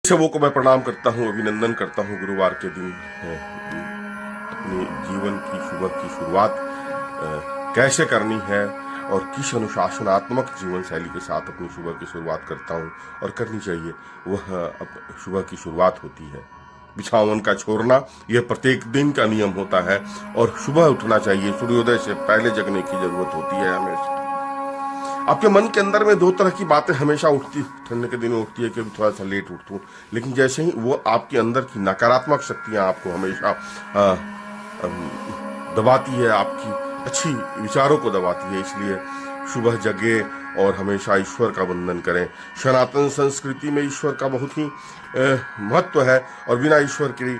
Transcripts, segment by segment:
सबों को मैं प्रणाम करता हूँ, अभिनंदन करता हूँ। गुरुवार के दिन है, अपने जीवन की सुबह की शुरुआत कैसे करनी है और किस अनुशासनात्मक जीवन शैली के साथ अपनी सुबह की शुरुआत करता हूँ और करनी चाहिए, वह अब सुबह की शुरुआत होती है। बिछावन का छोड़ना यह प्रत्येक दिन का नियम होता है और सुबह उठना चाहिए। सूर्योदय से पहले जगने की जरूरत होती है हमेशा। आपके मन के अंदर में दो तरह की बातें हमेशा उठती, ठंड के दिन में उठती है कि थोड़ा सा लेट उठता हूँ, लेकिन जैसे ही वो आपके अंदर की नकारात्मक शक्तियां आपको हमेशा दबाती है, आपकी अच्छी विचारों को दबाती है। इसलिए सुबह जगे और हमेशा ईश्वर का वंदन करें। सनातन संस्कृति में ईश्वर का बहुत ही महत्व है और बिना ईश्वर के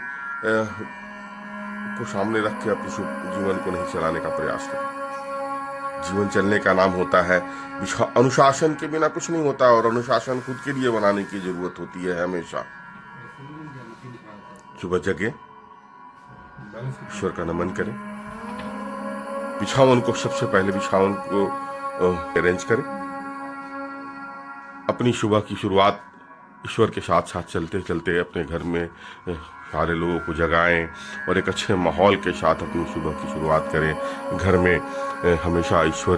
को सामने रख के अपने जीवन को नहीं चलाने का प्रयास करें। जीवन चलने का नाम होता है अनुशासन। के बिना कुछ नहीं होता और अनुशासन खुद के लिए बनाने की जरूरत होती है हमेशा। सुबह जगे, ईश्वर का नमन करें। बिछावन को सबसे पहले बिछावन को अरेंज करें। अपनी सुबह की शुरुआत ईश्वर के साथ साथ चलते चलते अपने घर में सारे लोगों को जगाएं और एक अच्छे माहौल के साथ अपनी सुबह की शुरुआत करें। घर में हमेशा ईश्वर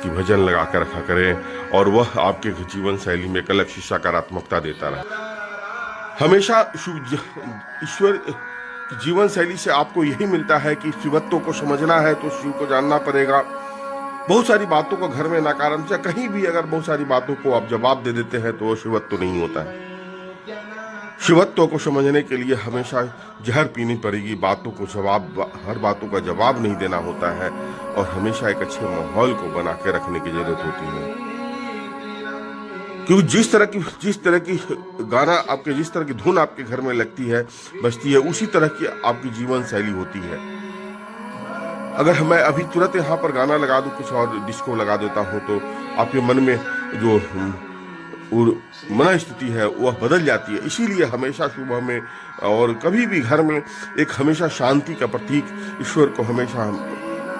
की भजन लगा कर रखा करें और वह आपके जीवन शैली में एक अलग सी सकारात्मकता देता रहे। हमेशा ईश्वर जीवन शैली से आपको यही मिलता है कि शिवत्व को समझना है तो शिव को जानना पड़ेगा। बहुत सारी बातों को घर में नकारात्मक से कहीं भी अगर बहुत सारी बातों को आप जवाब दे देते हैं तो वो शिवत्व नहीं होता है। शिवत्व को समझने के लिए हमेशा जहर पीनी पड़ेगी। बातों को जवाब, हर बातों का जवाब नहीं देना होता है और हमेशा एक अच्छे माहौल को बना के रखने की जरूरत होती है। क्योंकि जिस तरह की गाना आपके, जिस तरह की धुन आपके घर में लगती है, बजती है, उसी तरह की आपकी जीवन शैली होती है। अगर मैं अभी तुरंत यहाँ पर गाना लगा दूं, कुछ और डिस्को लगा देता हूँ, तो आपके मन में जो मन स्थिति है वह बदल जाती है। इसीलिए हमेशा सुबह में और कभी भी घर में एक हमेशा शांति का प्रतीक ईश्वर को हमेशा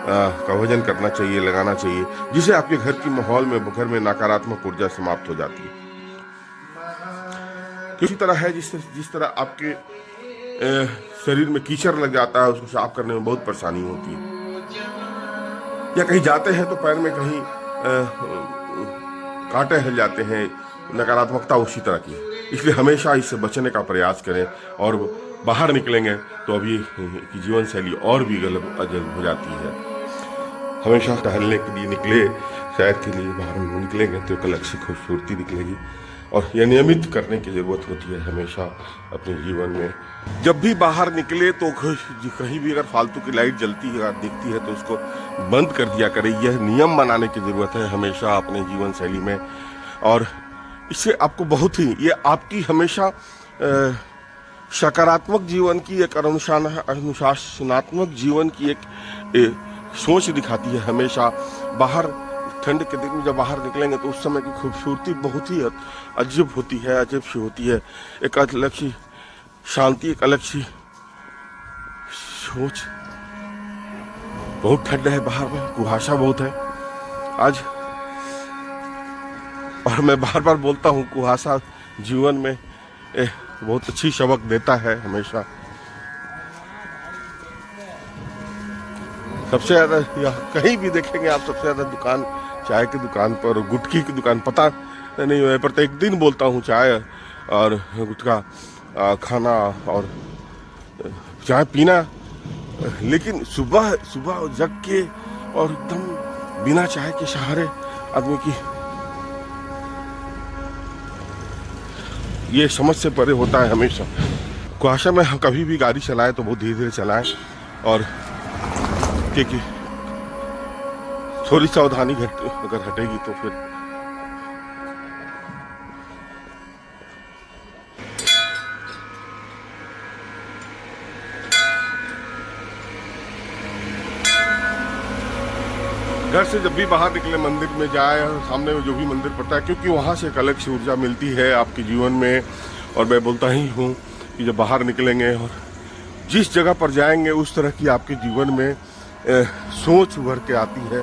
का भजन करना चाहिए, लगाना चाहिए, जिसे आपके घर की माहौल में, घर में नकारात्मक ऊर्जा समाप्त हो जाती है। इसी तरह है जिस तरह आपके शरीर में कीचड़ लग जाता है, उसको साफ करने में बहुत परेशानी होती है, या कहीं जाते हैं तो पैर में कहीं कांटे हिल जाते हैं, नकारात्मकता उसी तरह की। इसलिए हमेशा इससे बचने का प्रयास करें और बाहर निकलेंगे तो अभी की जीवन शैली और भी गलत हो जाती है। हमेशा टहलने के लिए निकले, सैर के लिए बाहर निकलेंगे तो एक अलग सी खूबसूरती निकलेगी और यह नियमित करने की जरूरत होती है हमेशा अपने जीवन में। जब भी बाहर निकले तो कहीं भी अगर फालतू की लाइट जलती है, दिखती है, तो उसको बंद कर दिया करें। यह नियम बनाने की जरूरत है हमेशा अपने जीवन शैली में और इससे आपको बहुत ही, ये आपकी हमेशा सकारात्मक जीवन की एक अनुशासनात्मक जीवन की एक सोच दिखाती है। हमेशा बाहर ठंड के दिन में जब बाहर निकलेंगे तो उस समय की खूबसूरती बहुत ही अजीब होती है, अजीब सी होती है। एक अलग सी शांति, एक अलग सी सोच। बहुत ठंड है बाहर में, कुहासा बहुत है आज, और मैं बार बार बोलता हूँ कुहासा जीवन में बहुत अच्छी सबक देता है हमेशा। सबसे ज्यादा कहीं भी देखेंगे आप, सबसे ज्यादा दुकान, चाय की दुकान पर, गुटखी की दुकान, पता नहीं, मैं प्रत्येक दिन बोलता हूँ चाय और गुटखा खाना और चाय पीना, लेकिन सुबह सुबह जग के और एकदम बिना चाय के सहारे आदमी की ये समझ से परे होता है हमेशा। कुहासा में हम कभी भी गाड़ी चलाएं तो बहुत धीरे धीरे चलाएं और क्योंकि थोड़ी सावधानी अगर हटेगी तो फिर घर से जब भी बाहर निकले, मंदिर में जाए, सामने में जो भी मंदिर पड़ता है, क्योंकि वहाँ से एक अलग सी ऊर्जा मिलती है आपके जीवन में। और मैं बोलता ही हूँ कि जब बाहर निकलेंगे और जिस जगह पर जाएंगे उस तरह की आपके जीवन में सोच उभर के आती है,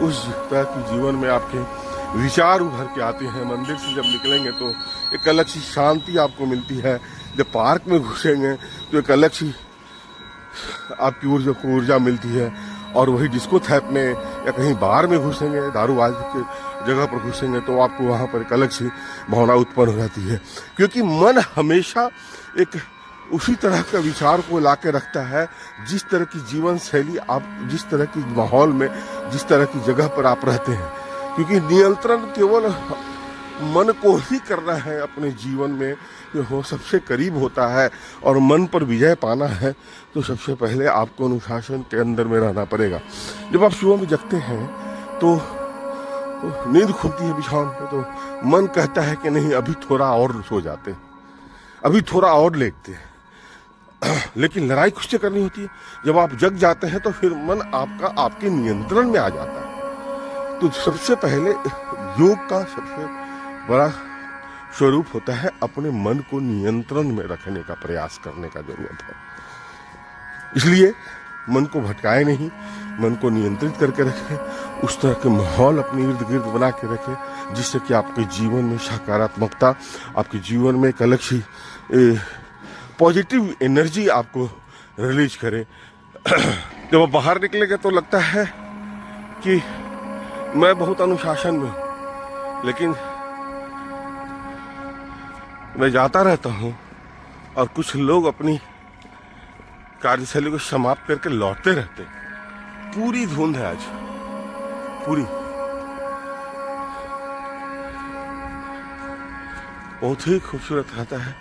उस तरह की जीवन में आपके विचार उभर के आते हैं। मंदिर से जब निकलेंगे तो एक अलग सी शांति आपको मिलती है। जब पार्क में घुसेंगे तो एक अलग सी आपकी ऊर्जा मिलती है। और वही डिस्को थैप में या कहीं बार में घुसेंगे, दारूबाज के जगह पर घुसेंगे तो आपको वहाँ पर एक अलग सी भावना उत्पन्न हो जाती है, क्योंकि मन हमेशा एक उसी तरह का विचार को ला के रखता है। जिस तरह की जीवन शैली आप, जिस तरह की माहौल में, जिस तरह की जगह पर आप रहते हैं, क्योंकि नियंत्रण केवल मन को ही करना है अपने जीवन में, वो सबसे करीब होता है। और मन पर विजय पाना है तो सबसे पहले आपको अनुशासन के अंदर में रहना पड़ेगा। जब आप सुबह में जगते हैं तो नींद खुलती है बिछावन पे, तो मन कहता है कि नहीं अभी थोड़ा और सो जाते, अभी थोड़ा और लेटते हैं। लेकिन लड़ाई खुद से करनी होती है। जब आप जग जाते हैं तो फिर मन आपका आपके नियंत्रण में आ जाता है। तो सबसे पहले योग का सबसे बड़ा स्वरूप होता है अपने मन को नियंत्रण में रखने का प्रयास करने का जरूरत है। इसलिए मन को भटकाए नहीं, मन को नियंत्रित करके रखें, उस तरह के माहौल अपने इर्द गिर्द बना के रखें जिससे कि आपके जीवन में सकारात्मकता, आपके जीवन में एक अलग सी पॉजिटिव एनर्जी आपको रिलीज करे। जब आप बाहर निकलेंगे तो लगता है कि मैं बहुत अनुशासन में हूँ, लेकिन मैं जाता रहता हूँ और कुछ लोग अपनी कार्यशैली को समाप्त करके लौटते रहते। पूरी धुंध है आज, पूरी। बहुत ही खूबसूरत रहता है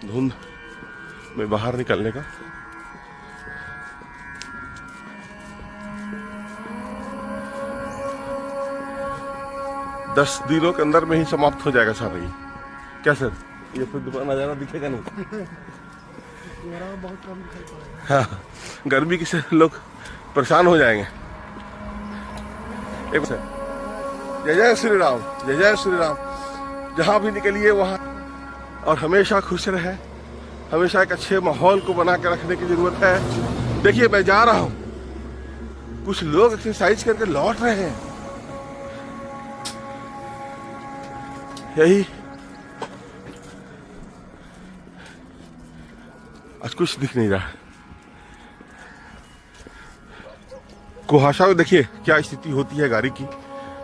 धुंध में बाहर निकलने का। दस दिनों के अंदर में ही समाप्त हो जाएगा सारा ये। क्या सर, ये फिर दोबारा नजारा दिखेगा नहीं? बहुत कम दिखाई पड़ेगा। हाँ, गर्मी की से लोग परेशान हो जाएंगे। एक सर, जय जय श्री राम, जय जय श्री राम। जहाँ भी निकलिए वहाँ, और हमेशा खुश रहे, हमेशा एक अच्छे माहौल को बना के रखने की जरूरत है। देखिए मैं जा रहा हूँ, कुछ लोग एक्सरसाइज करके लौट रहे हैं। यही आज कुछ दिख नहीं रहा। कुहासा में देखिए क्या स्थिति होती है गाड़ी की।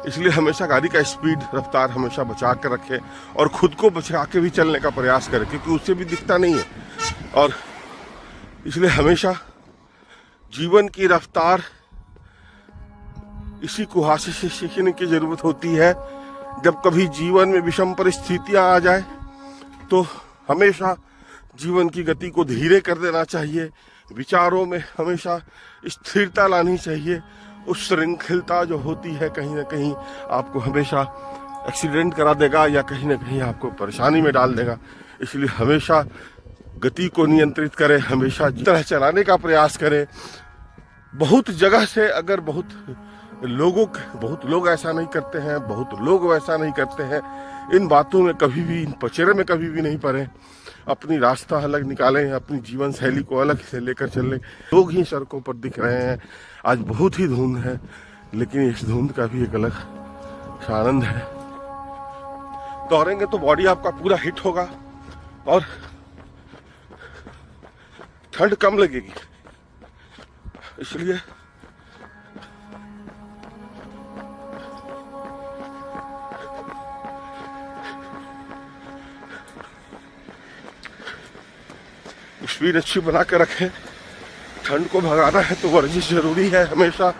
इसलिए हमेशा गाड़ी का स्पीड, रफ्तार हमेशा बचा कर रखें और खुद को बचा के भी चलने का प्रयास करें, क्योंकि उससे भी दिखता नहीं है। और इसलिए हमेशा जीवन की रफ्तार इसी कुहासे से सीखने की जरूरत होती है। जब कभी जीवन में विषम परिस्थितियां आ जाए तो हमेशा जीवन की गति को धीरे कर देना चाहिए। विचारों में हमेशा स्थिरता लानी चाहिए। उस श्रृंखलता जो होती है कहीं ना कहीं आपको हमेशा एक्सीडेंट करा देगा या कहीं ना कहीं आपको परेशानी में डाल देगा। इसलिए हमेशा गति को नियंत्रित करें, हमेशा जिस तरह चलाने का प्रयास करें। बहुत जगह से अगर बहुत लोग ऐसा नहीं करते हैं, बहुत लोग वैसा नहीं करते हैं, इन बातों में कभी भी, इन पचड़े में कभी भी नहीं पड़े। अपनी रास्ता अलग निकालें, अपनी जीवन शैली को अलग से लेकर चलें। लोग ही सड़कों पर दिख रहे हैं, आज बहुत ही धुंध है, लेकिन इस धुंध का भी एक अलग आनंद है। दौड़ेंगे तो बॉडी आपका पूरा हिट होगा और ठंड कम लगेगी। इसलिए स्पीड अच्छी बना के रखें। ठंड को भगाना है तो वर्जिश जरूरी है हमेशा।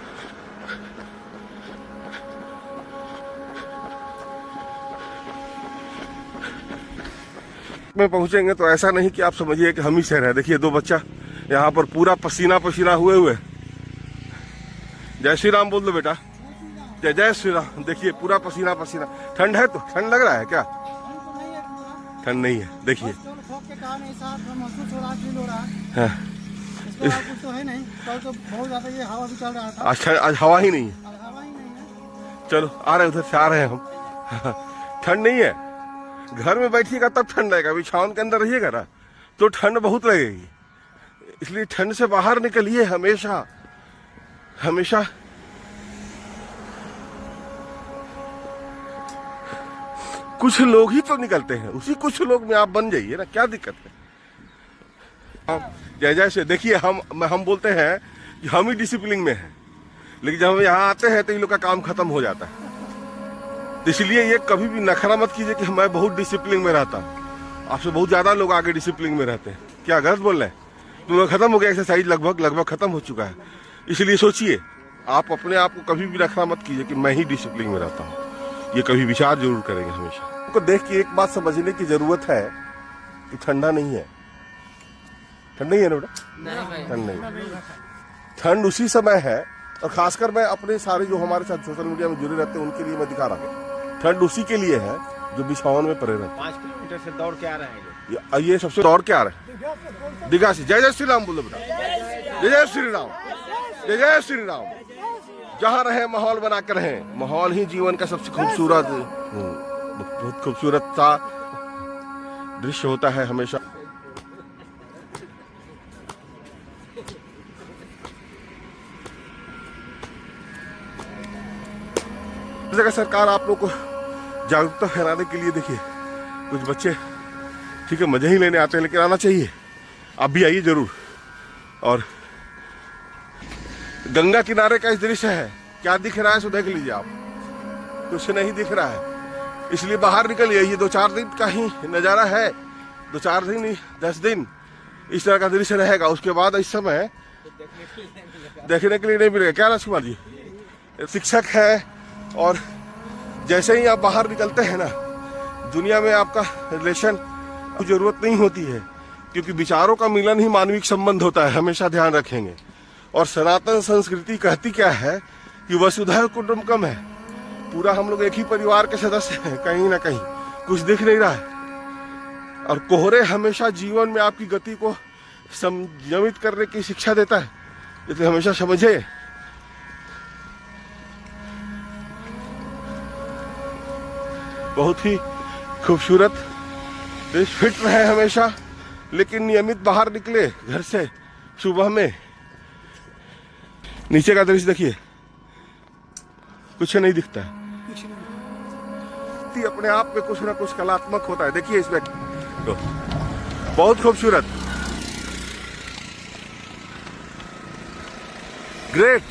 में पहुंचेंगे तो ऐसा नहीं कि आप समझिए कि हम ही से रहे। देखिए दो बच्चा यहाँ पर पूरा पसीना पसीना हुए। जय श्री राम बोल दो बेटा, जय जय श्री राम। देखिए पूरा पसीना पसीना। ठंड है तो ठंड लग रहा है क्या? ठंड नहीं है। देखिए आज हवा ही नहीं है। चलो आ रहे, उधर से आ रहे हैं हम। ठंड नहीं है, घर में बैठिएगा तब ठंड लगेगा। बिछावन के अंदर रहिएगा ना तो ठंड बहुत लगेगी। इसलिए ठंड से बाहर निकलिए हमेशा हमेशा। कुछ लोग ही तो निकलते हैं, उसी कुछ लोग में आप बन जाइए ना, क्या दिक्कत है। जैसे देखिए हम बोलते हैं कि हम ही डिसिप्लिन में हैं, लेकिन जब हम यहाँ आते हैं तो इन लोग का काम खत्म हो जाता है। इसलिए ये कभी भी नखरा मत कीजिए कि मैं बहुत डिसिप्लिन में रहता हूँ। आपसे बहुत ज्यादा लोग आगे डिसिप्लिन में रहते हैं। क्या गलत बोल रहे हैं? तुम लोग खत्म हो गया, एक्सरसाइज लगभग खत्म हो चुका है। इसलिए सोचिए, आप अपने आप को कभी भी नखरा मत कीजिए कि मैं ही डिसिप्लिन में रहता हूँ। ये कभी विचार जरूर करेंगे हमेशा। आपको देख के एक बात समझने की जरूरत है कि ठंडा नहीं है। ठंड नहीं है ना बेटा? ठंड नहीं, ठंड उसी समय है। और खासकर मैं अपने सारे जो हमारे साथ सोशल मीडिया में जुड़े रहते हैं उनके लिए मैं दिखा रहा हूँ, ठंड उसी के लिए है जो बिछावन में पड़े रहते हैं। 5 किलोमीटर से दौड़ के आ रहे हैं ये सबसे दौड़ के आ रहे हैं दीघा से। जय जय श्री राम बोलो बेटा, जय जय श्री राम, जय जय श्री राम। जहाँ रहे माहौल बना कर रहे, माहौल ही जीवन का सबसे खूबसूरत, बहुत खूबसूरत सा दृश्य होता है हमेशा। जगह सरकार आप लोग को जागरूकता फैलाने के लिए, देखिए कुछ बच्चे ठीक है मजे ही लेने आते हैं, लेकिन आना चाहिए, आप भी आइए जरूर। और गंगा किनारे का इस दृश्य है, क्या दिख रहा है सो देख लीजिए आप, कुछ नहीं दिख रहा है। इसलिए बाहर निकलिए, ये 2-4 दिन का ही नजारा है, 2-4 दिन नहीं 10 दिन इस तरह का दृश्य रहेगा। उसके बाद इस समय देखने के लिए नहीं मिलेगा। क्या राजकुमार जी शिक्षक है, और जैसे ही आप बाहर निकलते हैं ना, दुनिया में आपका रिलेशन की जरूरत नहीं होती है, क्योंकि विचारों का मिलन ही मानविक संबंध होता है, हमेशा ध्यान रखेंगे। और सनातन संस्कृति कहती क्या है कि वसुधैव कुटुंबकम है, पूरा हम लोग एक ही परिवार के सदस्य हैं। कहीं ना कहीं कुछ दिख नहीं रहा है, और कोहरे हमेशा जीवन में आपकी गति को संयमित करने की शिक्षा देता है, इसलिए हमेशा समझे। बहुत ही खूबसूरत, फिट रहे हमेशा, लेकिन नियमित बाहर निकले घर से सुबह में। नीचे का दृश्य देखिए, कुछ नहीं दिखता है, अपने आप में कुछ ना कुछ कलात्मक होता है। देखिए इसमें तो बहुत खूबसूरत, ग्रेट,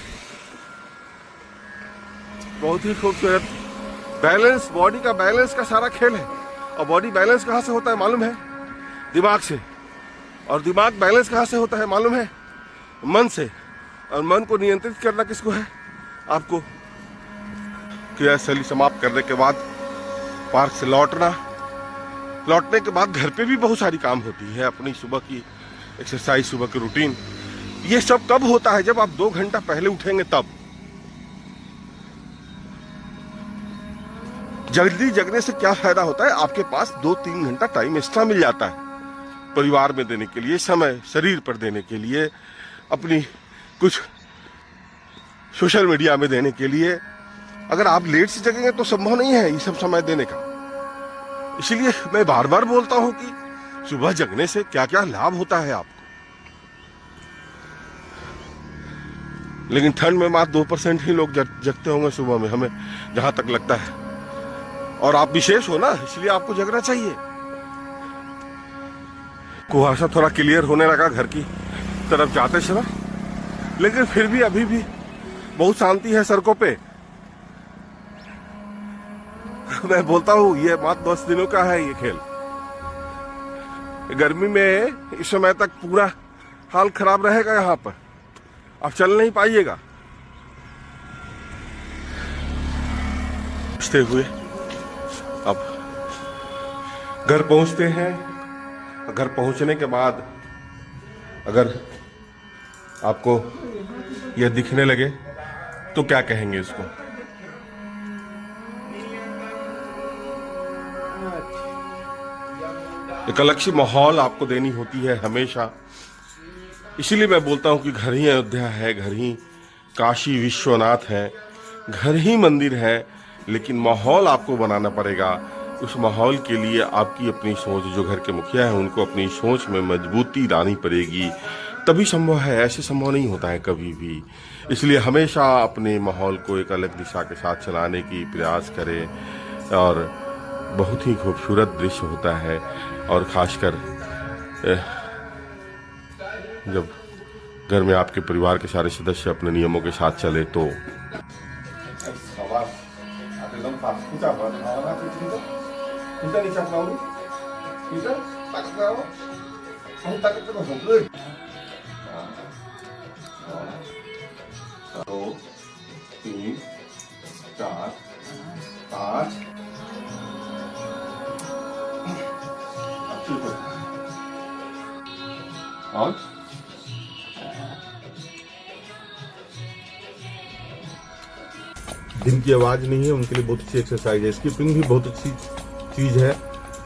बहुत ही खूबसूरत बैलेंस, बॉडी का बैलेंस का सारा खेल है। और बॉडी बैलेंस कहाँ से होता है मालूम है? दिमाग से। और दिमाग बैलेंस कहाँ से होता है मालूम है? मन से। और मन को नियंत्रित करना किसको है? आपको। क्रियाशैली समाप्त करने के बाद पार्क से लौटने के बाद घर पे भी बहुत सारी काम होती है, अपनी सुबह की एक्सरसाइज, सुबह की रूटीन। ये सब कब होता है? जब आप 2 घंटा पहले उठेंगे तब। जल्दी जगने से क्या फायदा होता है? आपके पास 2-3 घंटा टाइम एक्स्ट्रा मिल जाता है परिवार में देने के लिए, समय शरीर पर देने के लिए, अपनी कुछ सोशल मीडिया में देने के लिए। अगर आप लेट से जगेंगे तो संभव नहीं है ये सब समय देने का। इसलिए मैं बार बार बोलता हूं कि सुबह जगने से क्या क्या लाभ होता है आपको। लेकिन ठंड में मात्र 2% ही लोग जगते होंगे सुबह में, हमें जहां तक लगता है। और आप विशेष हो ना, इसलिए आपको जगना चाहिए। कुहासा थोड़ा क्लियर होने लगा घर की तरफ जाते समय, लेकिन फिर भी अभी भी बहुत शांति है सड़कों पे। मैं बोलता हूँ ये मात्र 10 दिनों का है ये खेल। गर्मी में इस समय तक पूरा हाल खराब रहेगा, यहाँ पर आप चल नहीं पाइएगा। हुए अब घर पहुंचते हैं। घर पहुंचने के बाद अगर आपको यह दिखने लगे तो क्या कहेंगे इसको? एक अलग सी माहौल आपको देनी होती है हमेशा। इसीलिए मैं बोलता हूं कि घर ही अयोध्या है, घर ही काशी विश्वनाथ है, घर ही मंदिर है। लेकिन माहौल आपको बनाना पड़ेगा। उस माहौल के लिए आपकी अपनी सोच, जो घर के मुखिया है उनको अपनी सोच में मजबूती लानी पड़ेगी, तभी संभव है। ऐसे संभव नहीं होता है कभी भी। इसलिए हमेशा अपने माहौल को एक अलग दिशा के साथ चलाने की प्रयास करें और बहुत ही खूबसूरत दृश्य होता है। और ख़ासकर जब घर में आपके परिवार के सारे सदस्य अपने नियमों के साथ चले तो दिन की आवाज़ नहीं है, उनके लिए बहुत अच्छी एक्सरसाइज है। स्किपिंग भी बहुत अच्छी चीज़ है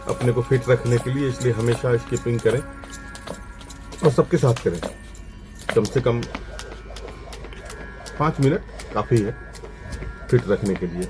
अपने को फिट रखने के लिए, इसलिए हमेशा स्किपिंग करें और सबके साथ करें। कम से कम 5 मिनट काफ़ी है फिट रखने के लिए।